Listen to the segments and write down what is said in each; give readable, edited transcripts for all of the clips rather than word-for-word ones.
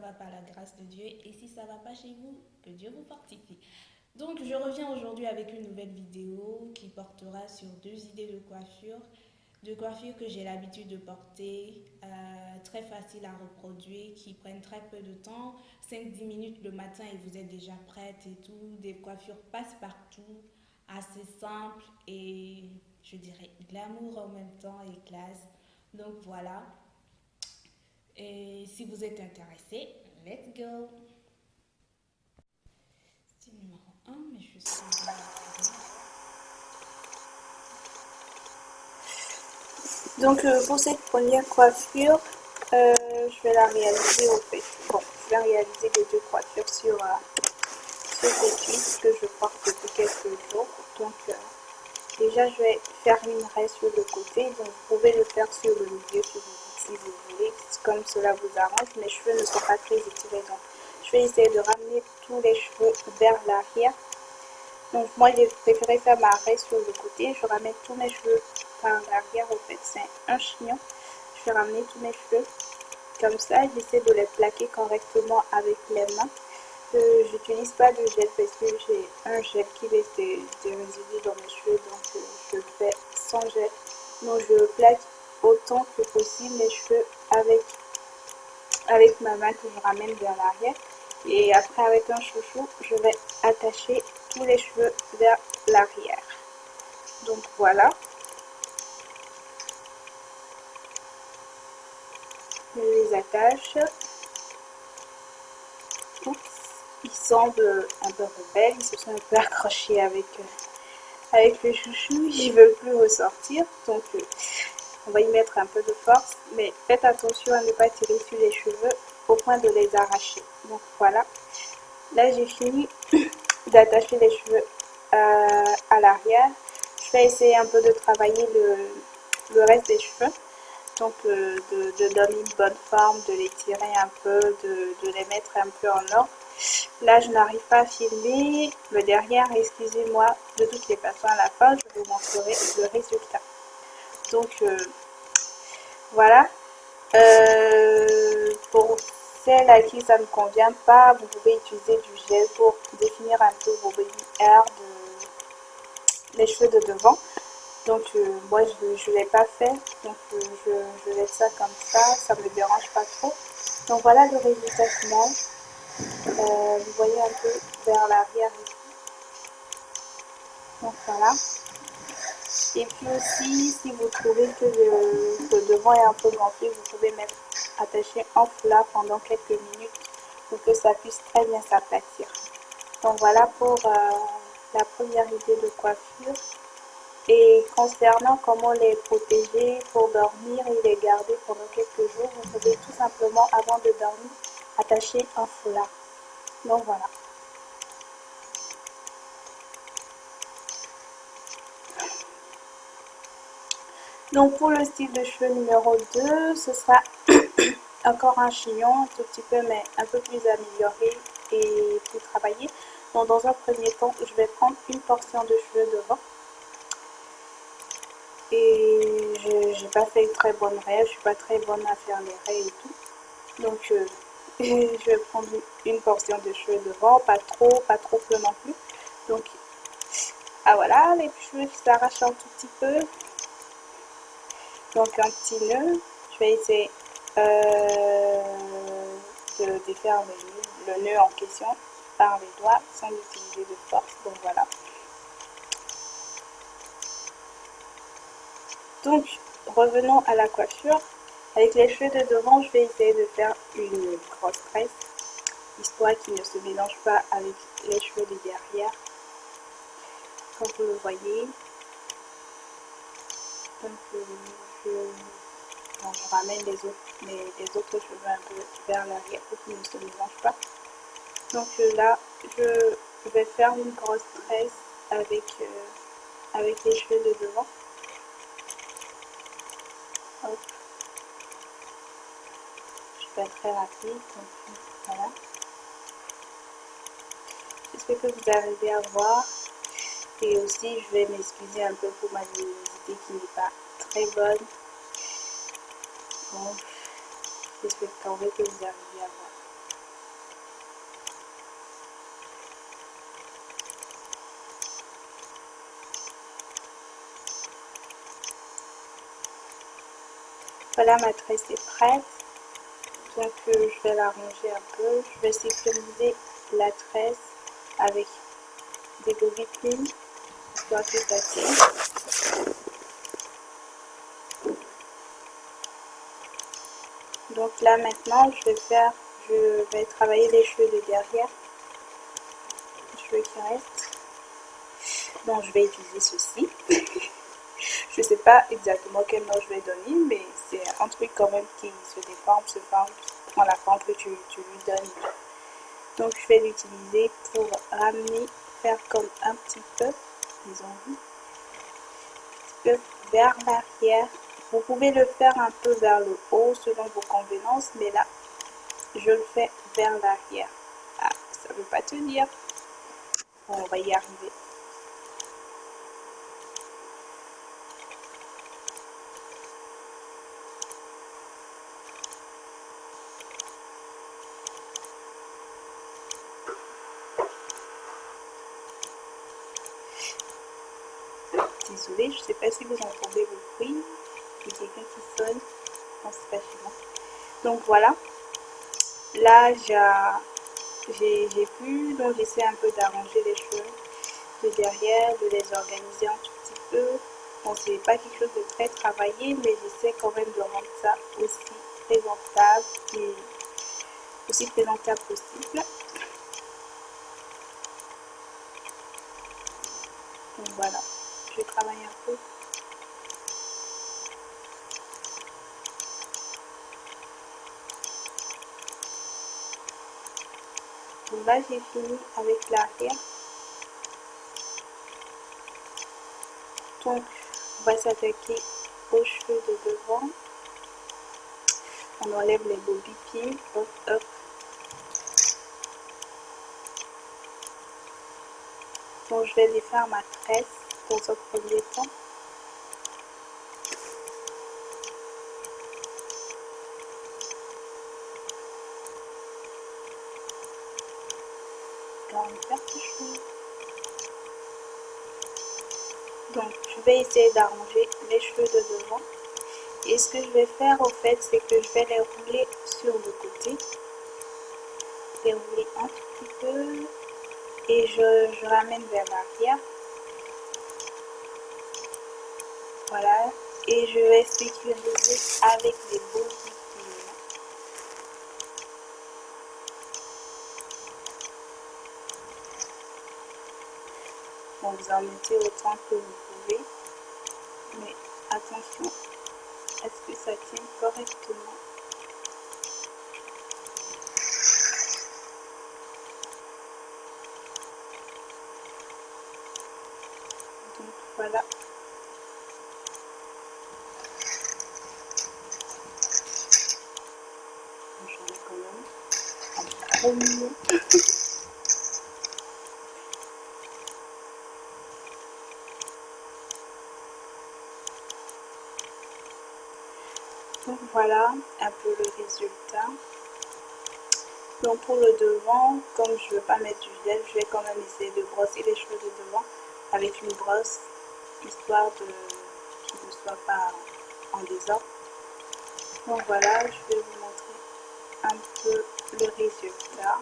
va par la grâce de Dieu. Et si ça va pas chez vous, que Dieu vous fortifie. Donc, je reviens aujourd'hui avec une nouvelle vidéo qui portera sur deux idées de coiffure que j'ai l'habitude de porter, très facile à reproduire, qui prennent très peu de temps, 5-10 minutes le matin et vous êtes déjà prête et tout, des coiffures passe-partout, assez simples et je dirais glamour en même temps et classe. Donc voilà, et si vous êtes intéressé, let's go. C'est numéro un, mais je suis bien là. Donc pour cette première coiffure, je vais la réaliser au fait. Bon, je vais réaliser les deux coiffures sur cette huile que je porte depuis quelques jours. Donc déjà je vais faire une raie sur le côté. Donc vous pouvez le faire sur le milieu si vous voulez, comme cela vous arrange. Mes cheveux ne sont pas très étirés, donc je vais essayer de ramener tous les cheveux vers l'arrière. Donc moi j'ai préféré faire ma raie sur le côté. Je ramène tous mes cheveux par l'arrière. En fait c'est un chignon. Je vais ramener tous mes cheveux comme ça. J'essaie de les plaquer correctement avec les mains. J'utilise pas de gel parce que j'ai un gel qui laisse des résidus dans mes cheveux, donc je le fais sans gel. Donc je plaque autant que possible les cheveux avec ma main que je ramène vers l'arrière. Et après avec un chouchou, je vais attacher tous les cheveux vers l'arrière. Donc voilà. Je les attache. Oups, ils semblent un peu rebelles, ils se sont un peu accrochés avec le chouchou, ils ne veulent plus ressortir. Donc on va y mettre un peu de force, mais faites attention à ne pas tirer sur les cheveux au point de les arracher. Donc voilà, là j'ai fini d'attacher les cheveux à l'arrière. Je vais essayer un peu de travailler le reste des cheveux. Donc de donner une bonne forme, de les tirer un peu, de les mettre un peu en ordre. Là je n'arrive pas à filmer le derrière, excusez-moi. De toutes les façons à la fin je vous montrerai le résultat. Donc voilà. Pour celles à qui ça ne convient pas, vous pouvez utiliser du gel pour définir un peu vos baby hairs, les cheveux de devant. Donc moi je ne l'ai pas fait, donc je laisse ça comme ça ne me dérange pas trop. Donc voilà le résultat final. Vous voyez un peu vers l'arrière et tout. Donc voilà. Et puis aussi, si vous trouvez que le devant est un peu gonflé, vous pouvez mettre attaché en foulard pendant quelques minutes pour que ça puisse très bien s'aplatir. Donc voilà pour la première idée de coiffure. Et concernant comment les protéger pour dormir et les garder pendant quelques jours, vous pouvez tout simplement, avant de dormir, attacher un foulard. Donc voilà. Donc pour le style de cheveux numéro 2, ce sera encore un chignon, un tout petit peu, mais un peu plus amélioré et plus travaillé. Donc dans un premier temps, je vais prendre une portion de cheveux devant. Et je n'ai pas fait une très bonne raie, je ne suis pas très bonne à faire les raies et tout. Donc je vais prendre une portion de cheveux devant, pas trop peu non plus. Donc ah voilà, les cheveux qui s'arrachent un tout petit peu. Donc un petit nœud, je vais essayer de défaire le nœud en question par les doigts sans utiliser de force. Donc voilà. Donc revenons à la coiffure. Avec les cheveux de devant, je vais essayer de faire une grosse tresse, histoire qu'ils ne se mélangent pas avec les cheveux de derrière. Comme vous le voyez. Donc je ramène les autres cheveux un peu vers l'arrière pour qu'ils ne se mélangent pas. Donc là, je vais faire une grosse tresse avec les cheveux de devant. Hop. Je vais être très rapide, donc voilà. J'espère que vous arrivez à voir. Et aussi, je vais m'excuser un peu pour ma luminosité qui n'est pas très bonne. Donc, j'espère quand même que vous arrivez à voir. Voilà, ma tresse est prête. Donc je vais l'arranger un peu. Je vais sécuriser la tresse avec des bobby pins, histoire que ça tienne. Donc là maintenant je vais travailler les cheveux de derrière, les cheveux qui restent. Donc je vais utiliser ceci. Je sais pas exactement quel nom je vais donner, mais c'est un truc quand même qui se déforme, prend la forme que tu lui donnes. Donc je vais l'utiliser pour ramener, faire comme un petit peu, disons, vers l'arrière. Vous pouvez le faire un peu vers le haut selon vos convenances, mais là, je le fais vers l'arrière. Ah, ça ne veut pas tenir. Bon, on va y arriver. Désolée, je ne sais pas si vous entendez le bruit. Il y a quelqu'un qui sonne. Non, c'est pas chez moi. Donc voilà. Là, j'ai pu, donc j'essaie un peu d'arranger les cheveux de derrière, de les organiser un tout petit peu. Bon, c'est pas quelque chose de très travaillé, mais j'essaie quand même de rendre ça aussi présentable et aussi présentable possible. Donc voilà, je travaille un peu. Donc là, j'ai fini avec l'arrière. Donc, on va s'attaquer aux cheveux de devant. On enlève les bobby pins. Hop, hop. Donc, je vais défaire ma tresse dans un premier temps. Donc je vais essayer d'arranger les cheveux de devant. Et ce que je vais faire au fait, c'est que je vais les rouler sur le côté. Les rouler un tout petit peu. Et je ramène vers l'arrière. Voilà. Et je vais sécuriser avec les bobby pins. Bon, vous en mettez autant que vous pouvez. Mais attention à ce que ça tienne correctement. Donc voilà. J'en ai quand même un gros million. Donc voilà un peu le résultat. Donc pour le devant, comme je ne veux pas mettre du gel, je vais quand même essayer de brosser les cheveux de devant avec une brosse, histoire de qu'ils ne soient pas en désordre. Donc voilà, je vais vous montrer un peu le résultat.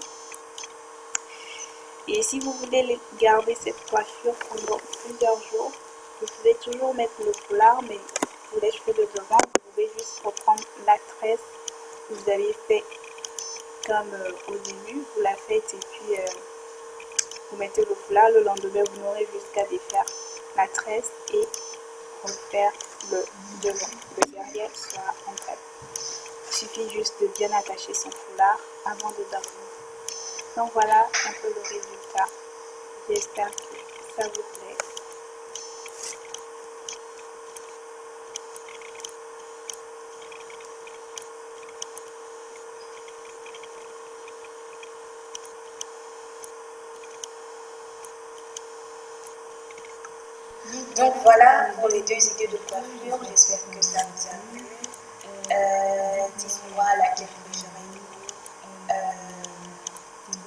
Et si vous voulez garder cette coiffure pendant plusieurs jours, vous pouvez toujours mettre le foulard, mais pour les cheveux de devant, vous pouvez juste reprendre la tresse que vous avez fait comme au début, vous la faites et puis vous mettez le foulard. Le lendemain, vous n'aurez jusqu'à défaire la tresse et refaire le devant. Le derrière sera intact. Il suffit juste de bien attacher son foulard avant de dormir. Donc voilà un peu le résultat. J'espère que ça vous plaît. Donc voilà pour les 2 idées de coiffure, j'espère que ça vous a plu. Dites-moi laquelle préférez-vous.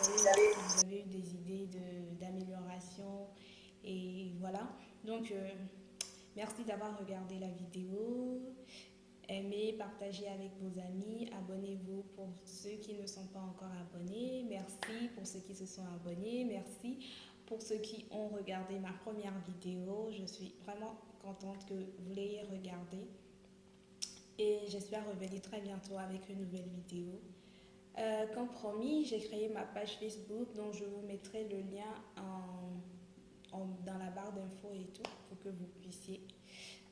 Si vous avez eu des idées d'amélioration et voilà. Donc merci d'avoir regardé la vidéo. aimez, partagez avec vos amis, abonnez-vous pour ceux qui ne sont pas encore abonnés. Merci pour ceux qui se sont abonnés. Merci pour ceux qui ont regardé ma première vidéo. Je suis vraiment contente que vous l'ayez regardée. Et j'espère revenir très bientôt avec une nouvelle vidéo. Comme promis, j'ai créé ma page Facebook, dont je vous mettrai le lien dans la barre d'infos et tout, pour que vous puissiez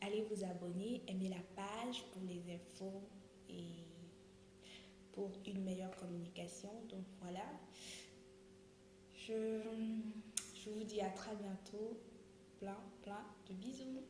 aller vous abonner, aimer la page pour les infos et pour une meilleure communication. Donc voilà, je vous dis à très bientôt. Plein de bisous.